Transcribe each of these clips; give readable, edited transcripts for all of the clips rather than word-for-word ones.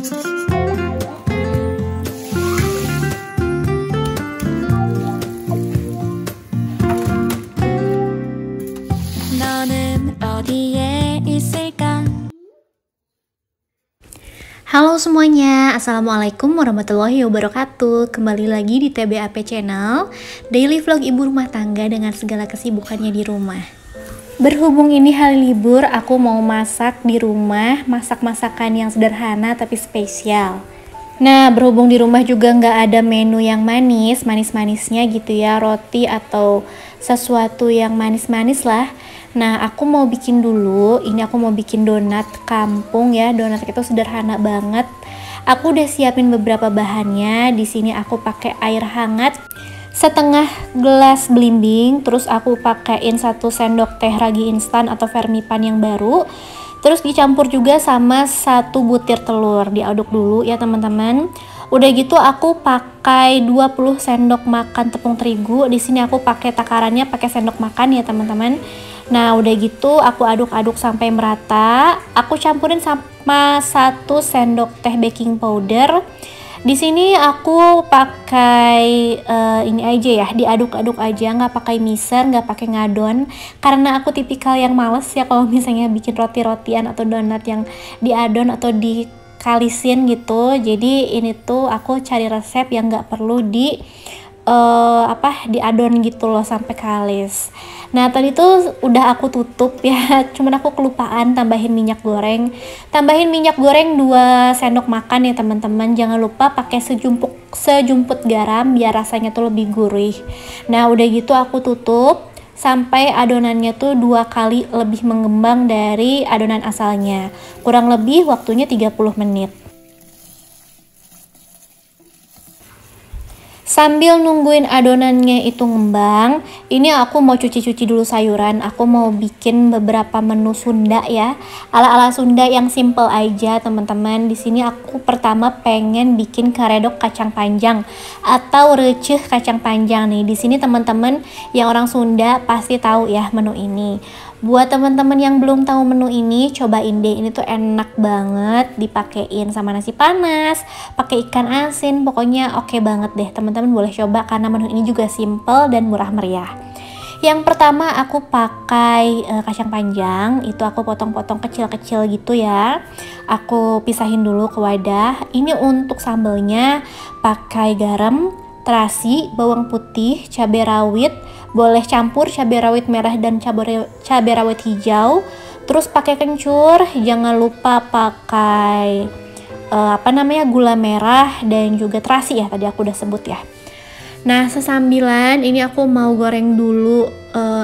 Halo semuanya, Assalamualaikum warahmatullahi wabarakatuh. Kembali lagi di TBAP Channel, daily vlog ibu rumah tangga dengan segala kesibukannya di rumah. Berhubung ini hari libur, aku mau masak di rumah, masak-masakan yang sederhana tapi spesial. Nah, berhubung di rumah juga nggak ada menu yang manis-manisnya gitu ya, roti atau sesuatu yang manis-manis lah. Nah, aku mau bikin dulu, ini aku mau bikin donat kampung ya. Donat itu sederhana banget. Aku udah siapin beberapa bahannya. Di sini aku pakai air hangat setengah gelas belimbing, terus aku pakaiin 1 sendok teh ragi instan atau vermipan yang baru. Terus dicampur juga sama 1 butir telur, diaduk dulu ya teman-teman. Udah gitu aku pakai 20 sendok makan tepung terigu. Di sini aku pakai takarannya pakai sendok makan ya teman-teman. Nah, udah gitu aku aduk-aduk sampai merata. Aku campurin sama 1 sendok teh baking powder. Di sini aku pakai ini aja ya, diaduk-aduk aja, nggak pakai mixer, nggak pakai ngadon, karena aku tipikal yang males ya kalau misalnya bikin roti-rotian atau donat yang diadon atau dikalisin gitu. Jadi ini tuh aku cari resep yang nggak perlu diadon gitu loh sampai kalis. Nah, tadi tuh udah aku tutup ya, cuman aku kelupaan tambahin minyak goreng. Tambahin minyak goreng 2 sendok makan ya teman-teman. Jangan lupa pakai sejumput garam biar rasanya tuh lebih gurih. Nah, udah gitu aku tutup sampai adonannya tuh 2 kali lebih mengembang dari adonan asalnya. Kurang lebih waktunya 30 menit. Sambil nungguin adonannya itu ngembang, ini aku mau cuci-cuci dulu sayuran. Aku mau bikin beberapa menu Sunda ya, ala-ala Sunda yang simple aja teman-teman. Di sini aku pertama pengen bikin karedok kacang panjang atau receh kacang panjang nih. Di sini teman-teman yang orang Sunda pasti tahu ya menu ini. Buat teman-teman yang belum tahu menu ini, cobain deh. Ini tuh enak banget dipakein sama nasi panas, pakai ikan asin, pokoknya oke banget deh. Teman-teman boleh coba karena menu ini juga simple dan murah meriah. Yang pertama aku pakai kacang panjang, itu aku potong-potong kecil-kecil gitu ya. Aku pisahin dulu ke wadah. Ini untuk sambelnya pakai garam, terasi, bawang putih, cabai rawit, boleh campur cabai rawit merah dan cabai rawit hijau. Terus pakai kencur, jangan lupa pakai gula merah dan juga terasi ya, tadi aku udah sebut ya. Nah, sesambilan ini aku mau goreng dulu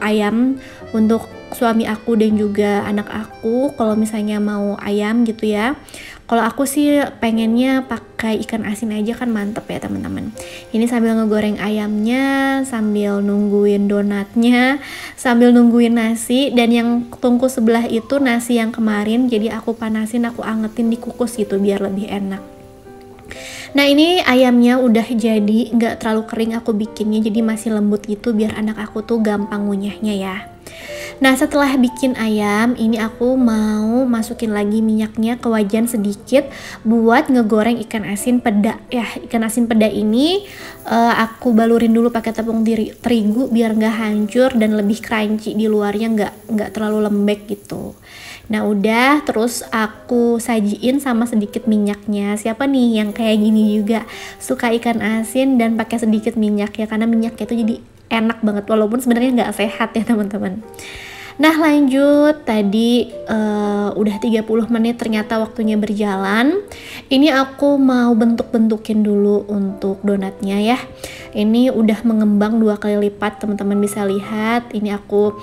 ayam untuk suami aku dan juga anak aku. Kalau misalnya mau ayam gitu ya. Kalau aku sih pengennya pakai ikan asin aja kan mantep ya teman-teman. Ini sambil ngegoreng ayamnya, sambil nungguin donatnya, sambil nungguin nasi. Dan yang tungku sebelah itu nasi yang kemarin, jadi aku panasin, aku angetin dikukus gitu biar lebih enak. Nah, ini ayamnya udah jadi, nggak terlalu kering aku bikinnya, jadi masih lembut gitu biar anak aku tuh gampang ngunyahnya ya. Nah, setelah bikin ayam, ini aku mau masukin lagi minyaknya ke wajan sedikit buat ngegoreng ikan asin peda ya. Ikan asin peda ini aku balurin dulu pakai tepung terigu biar nggak hancur dan lebih crunchy di luarnya, nggak terlalu lembek gitu. Nah, udah, terus aku sajiin sama sedikit minyaknya. Siapa nih yang kayak gini juga suka ikan asin dan pakai sedikit minyak ya, karena minyaknya itu jadi enak banget walaupun sebenarnya nggak sehat ya teman-teman. Nah, lanjut, tadi udah 30 menit ternyata waktunya berjalan. Ini aku mau bentuk-bentukin dulu untuk donatnya ya. Ini udah mengembang 2 kali lipat, teman-teman bisa lihat. Ini aku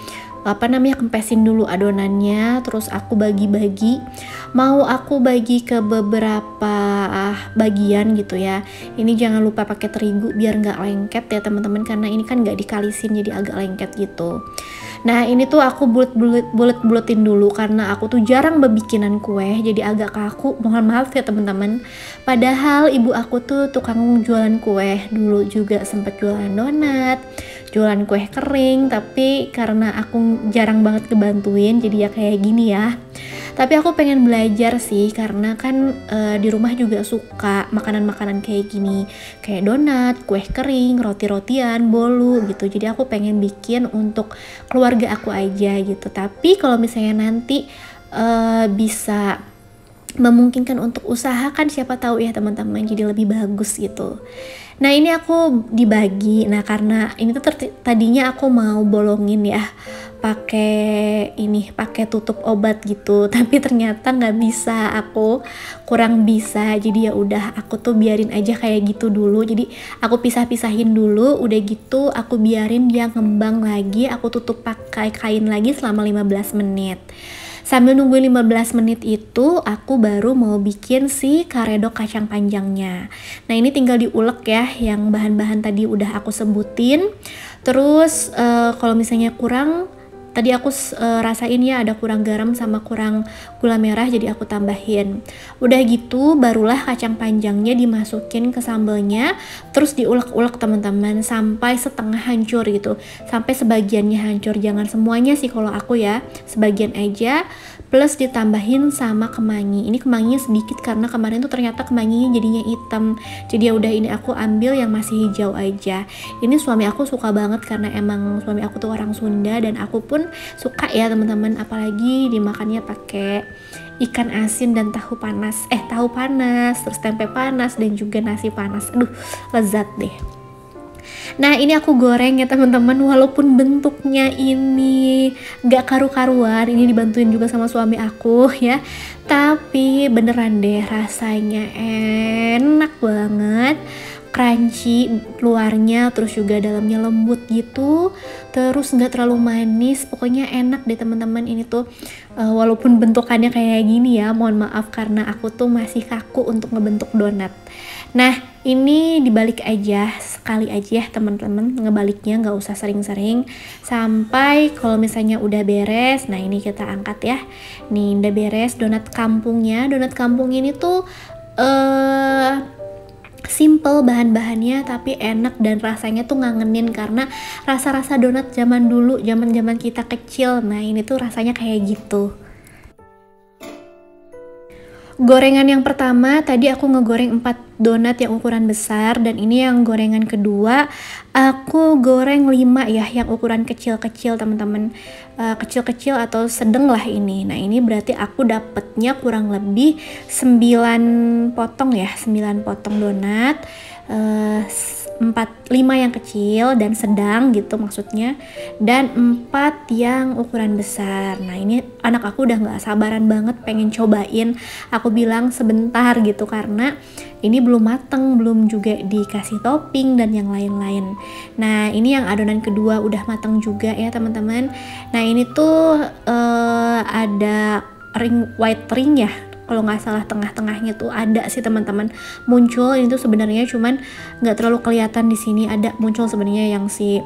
kempesin dulu adonannya, terus aku bagi-bagi. Mau aku bagi ke beberapa bagian gitu ya. Ini jangan lupa pakai terigu biar nggak lengket ya teman-teman, karena ini kan nggak dikalisin jadi agak lengket gitu. Nah, ini tuh aku bulet-buletin dulu karena aku tuh jarang bebikinan kue, jadi agak kaku. Mohon maaf ya teman-teman. Padahal ibu aku tuh tukang jualan kue, dulu juga sempat jualan donat, jualan kue kering, tapi karena aku jarang banget ngebantuin jadi ya kayak gini ya. Tapi aku pengen belajar sih karena kan di rumah juga suka makanan-makanan kayak gini, kayak donat, kue kering, roti-rotian, bolu gitu. Jadi aku pengen bikin untuk keluarga aku aja gitu. Tapi kalau misalnya nanti bisa memungkinkan untuk usaha, kan siapa tahu ya teman-teman, jadi lebih bagus gitu. Nah ini aku dibagi. Nah karena ini tuh tadinya aku mau bolongin ya pakai tutup obat gitu, tapi ternyata nggak bisa, aku kurang bisa. Jadi ya udah, aku tuh biarin aja kayak gitu dulu. Jadi aku pisah-pisahin dulu, udah gitu aku biarin dia ngembang lagi, aku tutup pakai kain lagi selama 15 menit. Sambil nunggu 15 menit itu, aku baru mau bikin si karedok kacang panjangnya. Nah ini tinggal diulek ya, yang bahan-bahan tadi udah aku sebutin. Terus kalau misalnya kurang, tadi aku rasain ya ada kurang garam sama kurang gula merah, jadi aku tambahin. Udah gitu barulah kacang panjangnya dimasukin ke sambelnya, terus diulek-ulek teman-teman sampai setengah hancur gitu, sampai sebagiannya hancur. Jangan semuanya sih kalau aku ya, sebagian aja. Plus ditambahin sama kemangi. Ini kemanginya sedikit karena kemarin tuh ternyata kemanginya jadinya hitam. Jadi ya udah, ini aku ambil yang masih hijau aja. Ini suami aku suka banget karena emang suami aku tuh orang Sunda dan aku pun suka ya teman-teman, apalagi dimakannya pakai ikan asin dan tahu panas, terus tempe panas dan juga nasi panas. Aduh, lezat deh. Nah ini aku goreng ya teman-teman, walaupun bentuknya ini gak karu-karuan, ini dibantuin juga sama suami aku ya, tapi beneran deh rasanya enak banget, crunchy luarnya, terus juga dalamnya lembut gitu, terus nggak terlalu manis, pokoknya enak deh teman-teman. Ini tuh walaupun bentukannya kayak gini ya, mohon maaf karena aku tuh masih kaku untuk ngebentuk donat. Nah ini dibalik aja, sekali aja ya teman-teman, ngebaliknya nggak usah sering-sering, sampai kalau misalnya udah beres. Nah ini kita angkat ya, nih udah beres donat kampungnya. Donat kampung ini tuh simple bahan-bahannya tapi enak dan rasanya tuh ngangenin karena rasa-rasa donat zaman dulu, zaman kita kecil. Nah ini tuh rasanya kayak gitu. Gorengan yang pertama tadi aku ngegoreng 4 donat yang ukuran besar, dan ini yang gorengan kedua aku goreng 5 ya, yang ukuran kecil-kecil teman-teman, kecil-kecil atau sedang lah ini. Nah ini berarti aku dapetnya kurang lebih 9 potong ya, 9 potong donat, 5 yang kecil dan sedang gitu maksudnya, dan 4 yang ukuran besar. Nah ini anak aku udah gak sabaran banget pengen cobain. Aku bilang sebentar gitu karena ini belum mateng, belum juga dikasih topping dan yang lain-lain. Nah ini yang adonan kedua udah mateng juga ya teman-teman. Nah ini tuh ada white ring ya, kalau nggak salah tengah-tengahnya tuh ada sih teman-teman muncul. Ini tuh sebenarnya cuman nggak terlalu kelihatan di sini, ada muncul sebenarnya yang si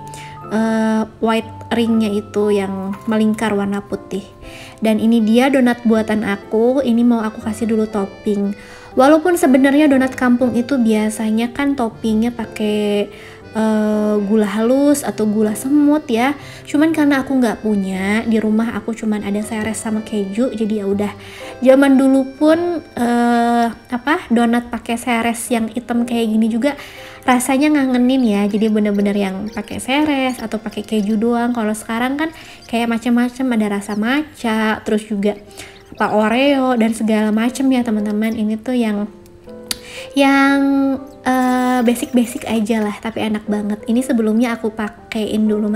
white ringnya itu yang melingkar warna putih. Dan ini dia donat buatan aku, ini mau aku kasih dulu topping. Walaupun sebenarnya donat kampung itu biasanya kan toppingnya pakai gula halus atau gula semut ya, cuman karena aku nggak punya di rumah, aku cuman ada seres sama keju, jadi ya udah. Zaman dulu pun donat pakai seres yang hitam kayak gini juga rasanya ngangenin ya, jadi bener-bener yang pakai seres atau pakai keju doang. Kalau sekarang kan kayak macam-macam, ada rasa matcha, terus juga Oreo dan segala macam ya teman-teman. Ini tuh yang basic aja lah tapi enak banget. Ini sebelumnya aku pakein dulu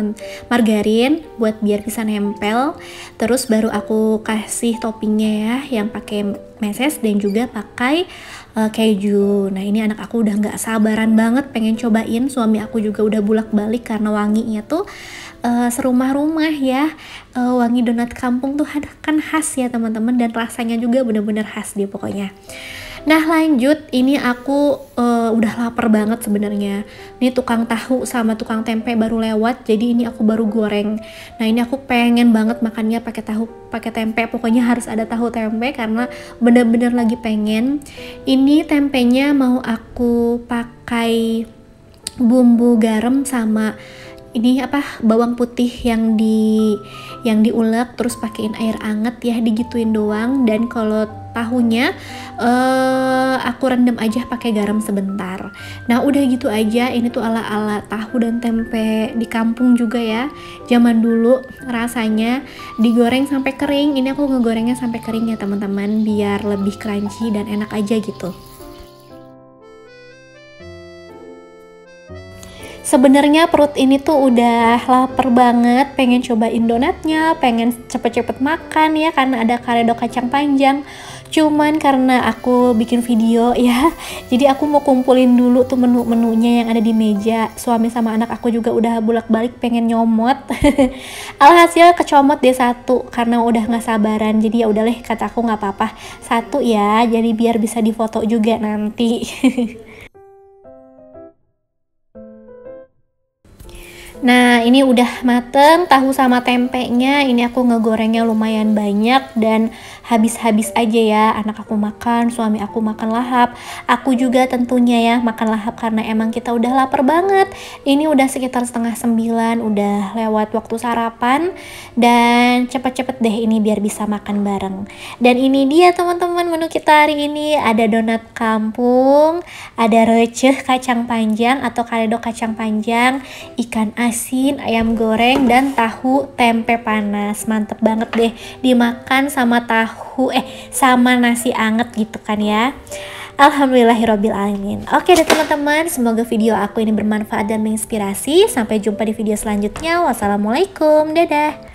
margarin buat biar bisa nempel, terus baru aku kasih toppingnya ya yang pakai meses dan juga pakai keju. Nah ini anak aku udah nggak sabaran banget pengen cobain. Suami aku juga udah bulak-balik karena wanginya tuh serumah-rumah ya. Wangi donat kampung tuh kan khas ya teman-teman, dan rasanya juga bener-bener khas dia pokoknya. Nah lanjut, ini aku udah lapar banget sebenarnya. Ini tukang tahu sama tukang tempe baru lewat, jadi ini aku baru goreng. Nah ini aku pengen banget makannya pakai tahu, pakai tempe. Pokoknya harus ada tahu tempe karena bener-bener lagi pengen. Ini tempenya mau aku pakai bumbu garam sama ini apa, bawang putih yang diulek terus pakein air anget ya, digituin doang. Dan kalau tahunya aku rendam aja pakai garam sebentar. Nah udah gitu aja. Ini tuh ala-ala tahu dan tempe di kampung juga ya, zaman dulu. Rasanya digoreng sampai kering. Ini aku ngegorengnya sampai kering ya teman-teman, biar lebih crunchy dan enak aja gitu. Sebenarnya perut ini tuh udah lapar banget, pengen cobain donatnya, pengen cepet-cepet makan ya, karena ada karedok kacang panjang. Cuman karena aku bikin video ya, jadi aku mau kumpulin dulu tuh menu-menunya yang ada di meja. Suami sama anak aku juga udah bolak-balik pengen nyomot. Alhasil kecomot deh satu, karena udah nggak sabaran. Jadi ya udah deh, kata aku nggak apa-apa satu ya, jadi biar bisa difoto juga nanti. Nah ini udah mateng tahu sama tempenya. Ini aku ngegorengnya lumayan banyak dan habis-habis aja ya. Anak aku makan, suami aku makan lahap, aku juga tentunya ya makan lahap karena emang kita udah lapar banget. Ini udah sekitar setengah 9, udah lewat waktu sarapan. Dan cepet-cepet deh ini biar bisa makan bareng. Dan ini dia teman-teman menu kita hari ini. Ada donat kampung, ada receh kacang panjang atau karedok kacang panjang, ikan asin, ayam goreng, dan tahu tempe panas. Mantep banget deh dimakan sama tahu sama nasi anget gitu kan ya. Alhamdulillahirobbilalamin. Oke deh teman-teman, semoga video aku ini bermanfaat dan menginspirasi. Sampai jumpa di video selanjutnya. Wassalamualaikum, dadah.